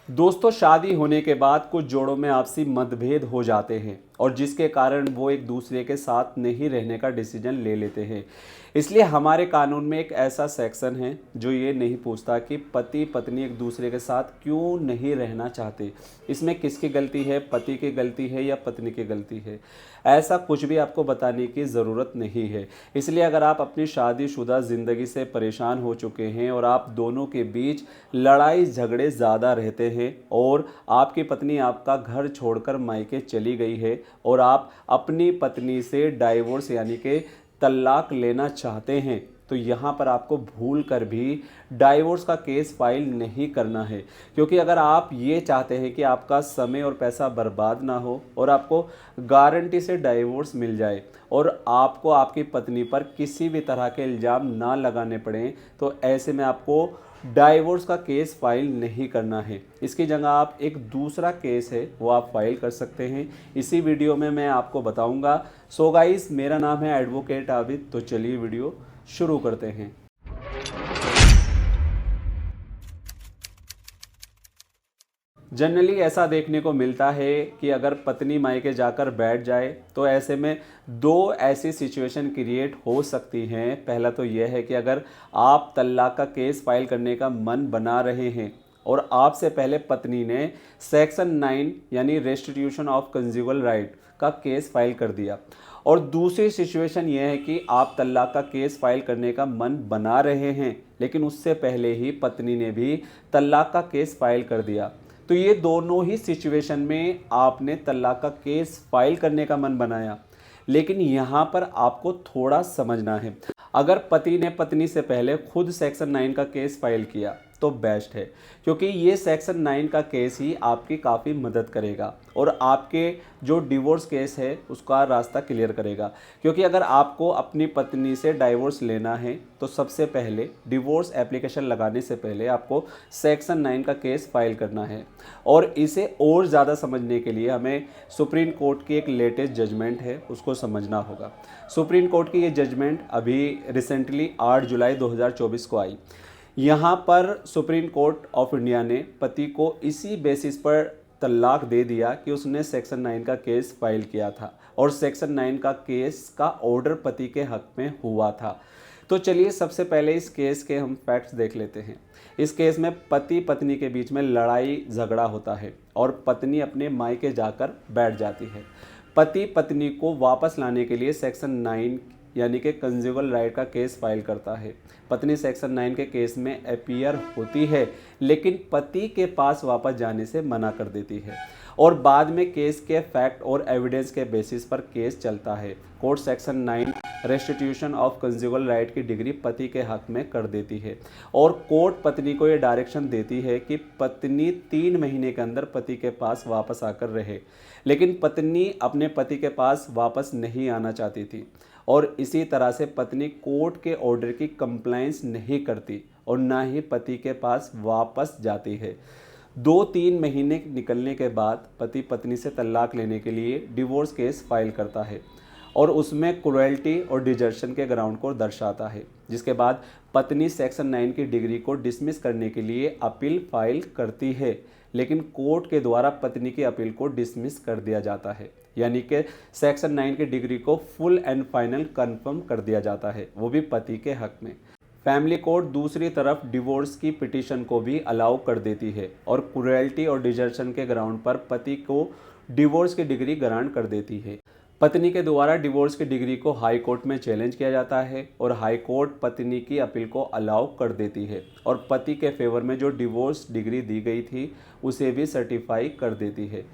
दोस्तों, शादी होने के बाद कुछ जोड़ों में आपसी मतभेद हो जाते हैं और जिसके कारण वो एक दूसरे के साथ नहीं रहने का डिसीजन ले लेते हैं। इसलिए हमारे कानून में एक ऐसा सेक्शन है जो ये नहीं पूछता कि पति पत्नी एक दूसरे के साथ क्यों नहीं रहना चाहते। इसमें किसकी गलती है, पति की गलती है या पत्नी की गलती है, ऐसा कुछ भी आपको बताने की ज़रूरत नहीं है। इसलिए अगर आप अपनी शादीशुदा ज़िंदगी से परेशान हो चुके हैं और आप दोनों के बीच लड़ाई झगड़े ज़्यादा रहते हैं और आपकी पत्नी आपका घर छोड़कर मायके चली गई है और आप अपनी पत्नी से डाइवोर्स यानी कि तलाक लेना चाहते हैं, तो यहाँ पर आपको भूल कर भी डाइवोर्स का केस फाइल नहीं करना है। क्योंकि अगर आप ये चाहते हैं कि आपका समय और पैसा बर्बाद ना हो और आपको गारंटी से डाइवोर्स मिल जाए और आपको आपकी पत्नी पर किसी भी तरह के इल्ज़ाम ना लगाने पड़े, तो ऐसे में आपको डाइवोर्स का केस फाइल नहीं करना है। इसकी जगह आप एक दूसरा केस है वो आप फाइल कर सकते हैं। इसी वीडियो में मैं आपको बताऊंगा। सो गाइस, मेरा नाम है एडवोकेट आबिद। तो चलिए वीडियो शुरू करते हैं। जनरली ऐसा देखने को मिलता है कि अगर पत्नी मायके जाकर बैठ जाए तो ऐसे में दो ऐसी सिचुएशन क्रिएट हो सकती हैं। पहला तो यह है कि अगर आप तलाक का केस फाइल करने का मन बना रहे हैं और आपसे पहले पत्नी ने सेक्शन 9 यानी रेस्टिट्यूशन ऑफ कंज्यूगल राइट का केस फाइल कर दिया, और दूसरी सिचुएशन यह है कि आप तलाक का केस फाइल करने का मन बना रहे हैं लेकिन उससे पहले ही पत्नी ने भी तलाक का केस फाइल कर दिया। तो ये दोनों ही सिचुएशन में आपने तलाक का केस फाइल करने का मन बनाया, लेकिन यहाँ पर आपको थोड़ा समझना है। अगर पति ने पत्नी से पहले खुद सेक्शन 9 का केस फाइल किया तो बेस्ट है, क्योंकि ये सेक्शन 9 का केस ही आपकी काफ़ी मदद करेगा और आपके जो डिवोर्स केस है उसका रास्ता क्लियर करेगा। क्योंकि अगर आपको अपनी पत्नी से डाइवोर्स लेना है तो सबसे पहले डिवोर्स एप्लीकेशन लगाने से पहले आपको सेक्शन 9 का केस फाइल करना है। और इसे और ज़्यादा समझने के लिए हमें सुप्रीम कोर्ट की एक लेटेस्ट जजमेंट है उसको समझना होगा। सुप्रीम कोर्ट की ये जजमेंट अभी रिसेंटली 8 जुलाई 2024 को आई। यहाँ पर सुप्रीम कोर्ट ऑफ इंडिया ने पति को इसी बेसिस पर तलाक दे दिया कि उसने सेक्शन 9 का केस फाइल किया था और सेक्शन 9 का केस का ऑर्डर पति के हक में हुआ था। तो चलिए सबसे पहले इस केस के हम फैक्ट्स देख लेते हैं। इस केस में पति पत्नी के बीच में लड़ाई झगड़ा होता है और पत्नी अपने मायके जाकर बैठ जाती है। पति पत्नी को वापस लाने के लिए सेक्शन 9 यानी कि कंज्यूगल राइट का केस फाइल करता है। पत्नी सेक्शन 9 के केस में अपीयर होती है लेकिन पति के पास वापस जाने से मना कर देती है और बाद में केस के फैक्ट और एविडेंस के बेसिस पर केस चलता है। Court section 9 restitution of conjugal right की डिग्री पति के हक में कर देती है और कोर्ट पत्नी को ये डायरेक्शन देती है कि पत्नी 3 महीने के अंदर पति के पास वापस आकर रहे। लेकिन पत्नी अपने पति के पास वापस नहीं आना चाहती थी और इसी तरह से पत्नी कोर्ट के ऑर्डर की कंप्लायंस नहीं करती और ना ही पति के पास वापस जाती है। 2-3 महीने निकलने के बाद पति पत्नी से तलाक लेने के लिए डिवोर्स केस फाइल करता है और उसमें क्रुएल्टी और डिजर्शन के ग्राउंड को दर्शाता है, जिसके बाद पत्नी सेक्शन 9 की डिग्री को डिसमिस करने के लिए अपील फाइल करती है, लेकिन कोर्ट के द्वारा पत्नी की अपील को डिसमिस कर दिया जाता है। यानी कि सेक्शन 9 की डिग्री को फुल एंड फाइनल कंफर्म कर दिया जाता है, वो भी पति के हक में। फैमिली कोर्ट दूसरी तरफ डिवोर्स की पिटीशन को भी अलाउ कर देती है और क्रुएल्टी और डिजर्शन के ग्राउंड पर पति को डिवोर्स की डिग्री ग्रांट कर देती है। पत्नी के द्वारा डिवोर्स की डिग्री को हाई कोर्ट में चैलेंज किया जाता है और हाई कोर्ट पत्नी की अपील को अलाउ कर देती है और पति के फेवर में जो डिवोर्स डिग्री दी गई थी उसे भी सर्टिफाई कर देती है।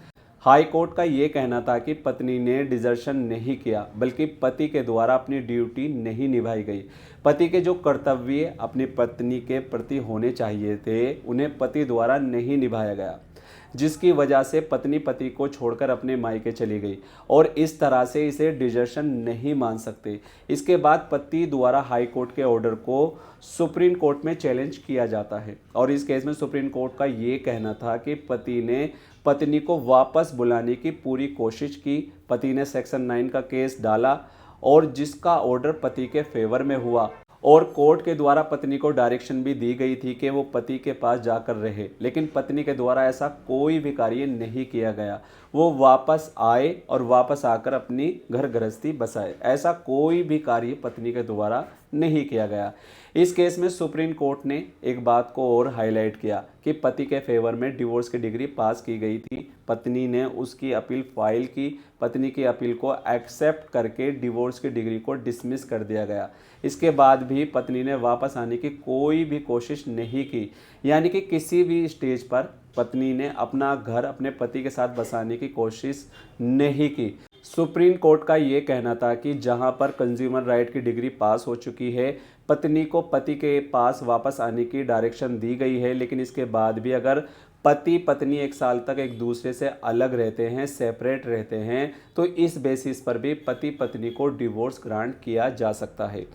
हाई कोर्ट का ये कहना था कि पत्नी ने डिजर्शन नहीं किया बल्कि पति के द्वारा अपनी ड्यूटी नहीं निभाई गई। पति के जो कर्तव्य अपनी पत्नी के प्रति होने चाहिए थे उन्हें पति द्वारा नहीं निभाया गया, जिसकी वजह से पत्नी पति को छोड़कर अपने मायके चली गई और इस तरह से इसे डिजर्शन नहीं मान सकते। इसके बाद पति द्वारा हाई कोर्ट के ऑर्डर को सुप्रीम कोर्ट में चैलेंज किया जाता है और इस केस में सुप्रीम कोर्ट का ये कहना था कि पति ने पत्नी को वापस बुलाने की पूरी कोशिश की। पति ने सेक्शन 9 का केस डाला और जिसका ऑर्डर पति के फेवर में हुआ और कोर्ट के द्वारा पत्नी को डायरेक्शन भी दी गई थी कि वो पति के पास जाकर रहे, लेकिन पत्नी के द्वारा ऐसा कोई भी कार्य नहीं किया गया। वो वापस आए और वापस आकर अपनी घर गृहस्थी बसाए, ऐसा कोई भी कार्य पत्नी के द्वारा नहीं किया गया। इस केस में सुप्रीम कोर्ट ने एक बात को और हाईलाइट किया कि पति के फेवर में डिवोर्स की डिग्री पास की गई थी। पत्नी ने उसकी अपील फाइल की, पत्नी की अपील को एक्सेप्ट करके डिवोर्स की डिग्री को डिसमिस कर दिया गया। इसके बाद भी पत्नी ने वापस आने की कोई भी कोशिश नहीं की, यानी कि किसी भी स्टेज पर पत्नी ने अपना घर अपने पति के साथ बसाने की कोशिश नहीं की। सुप्रीम कोर्ट का ये कहना था कि जहां पर कंज्यूमर राइट की डिग्री पास हो चुकी है, पत्नी को पति के पास वापस आने की डायरेक्शन दी गई है, लेकिन इसके बाद भी अगर पति पत्नी 1 साल तक एक दूसरे से अलग रहते हैं, सेपरेट रहते हैं, तो इस बेसिस पर भी पति पत्नी को डिवोर्स ग्रांट किया जा सकता है।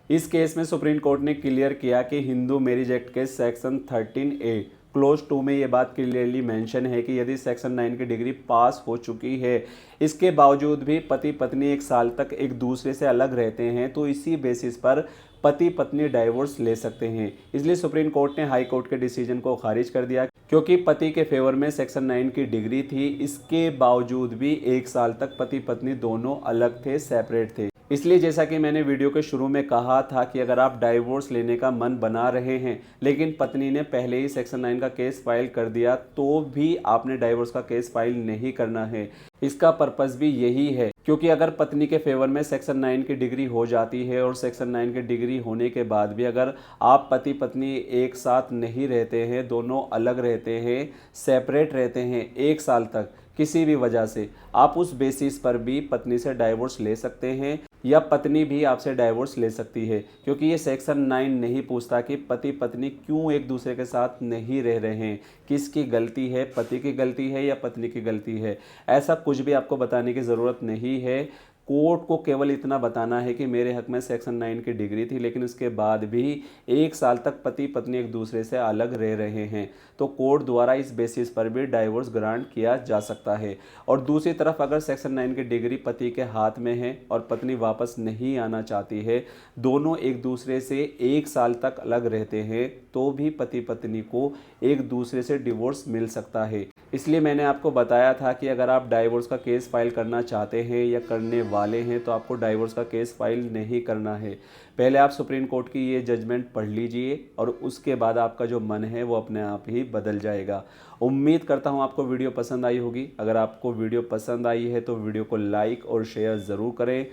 इस केस में सुप्रीम कोर्ट ने क्लियर किया कि हिंदू मैरिज एक्ट के सेक्शन 13A क्लोज 2 में ये बात क्लियरली मेंशन है कि यदि सेक्शन 9 की डिग्री पास हो चुकी है, इसके बावजूद भी पति पत्नी 1 साल तक एक दूसरे से अलग रहते हैं, तो इसी बेसिस पर पति पत्नी डाइवोर्स ले सकते हैं। इसलिए सुप्रीम कोर्ट ने हाई कोर्ट के डिसीजन को खारिज कर दिया, क्योंकि पति के फेवर में सेक्शन 9 की डिग्री थी, इसके बावजूद भी 1 साल तक पति पत्नी दोनों अलग थे, सेपरेट थे। इसलिए जैसा कि मैंने वीडियो के शुरू में कहा था कि अगर आप डाइवोर्स लेने का मन बना रहे हैं, लेकिन पत्नी ने पहले ही सेक्शन 9 का केस फाइल कर दिया, तो भी आपने डाइवोर्स का केस फाइल नहीं करना है। इसका पर्पस भी यही है, क्योंकि अगर पत्नी के फेवर में सेक्शन 9 की डिग्री हो जाती है और सेक्शन 9 की डिग्री होने के बाद भी अगर आप पति पत्नी एक साथ नहीं रहते हैं, दोनों अलग रहते हैं, सेपरेट रहते हैं 1 साल तक किसी भी वजह से, आप उस बेसिस पर भी पत्नी से डाइवोर्स ले सकते हैं या पत्नी भी आपसे डाइवोर्स ले सकती है, क्योंकि ये सेक्शन 9 नहीं पूछता कि पति पत्नी क्यों एक दूसरे के साथ नहीं रह रहे हैं, किसकी गलती है, पति की गलती है या पत्नी की गलती है। ऐसा कुछ भी आपको बताने की ज़रूरत नहीं है। कोर्ट को केवल इतना बताना है कि मेरे हक में सेक्शन 9 की डिग्री थी, लेकिन उसके बाद भी 1 साल तक पति पत्नी एक दूसरे से अलग रह रहे हैं, तो कोर्ट द्वारा इस बेसिस पर भी डाइवोर्स ग्रांट किया जा सकता है। और दूसरी तरफ अगर सेक्शन 9 की डिग्री पति के हाथ में है और पत्नी वापस नहीं आना चाहती है, दोनों एक दूसरे से 1 साल तक अलग रहते हैं, तो भी पति पत्नी को एक दूसरे से डिवोर्स मिल सकता है। इसलिए मैंने आपको बताया था कि अगर आप डाइवोर्स का केस फाइल करना चाहते हैं या करने वाले हैं, तो आपको डाइवोर्स का केस फाइल नहीं करना है। पहले आप सुप्रीम कोर्ट की ये जजमेंट पढ़ लीजिए और उसके बाद आपका जो मन है वो अपने आप ही बदल जाएगा। उम्मीद करता हूँ आपको वीडियो पसंद आई होगी। अगर आपको वीडियो पसंद आई है तो वीडियो को लाइक और शेयर ज़रूर करें,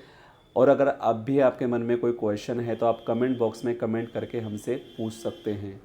और अगर अब भी आपके मन में कोई क्वेश्चन है तो आप कमेंट बॉक्स में कमेंट करके हमसे पूछ सकते हैं।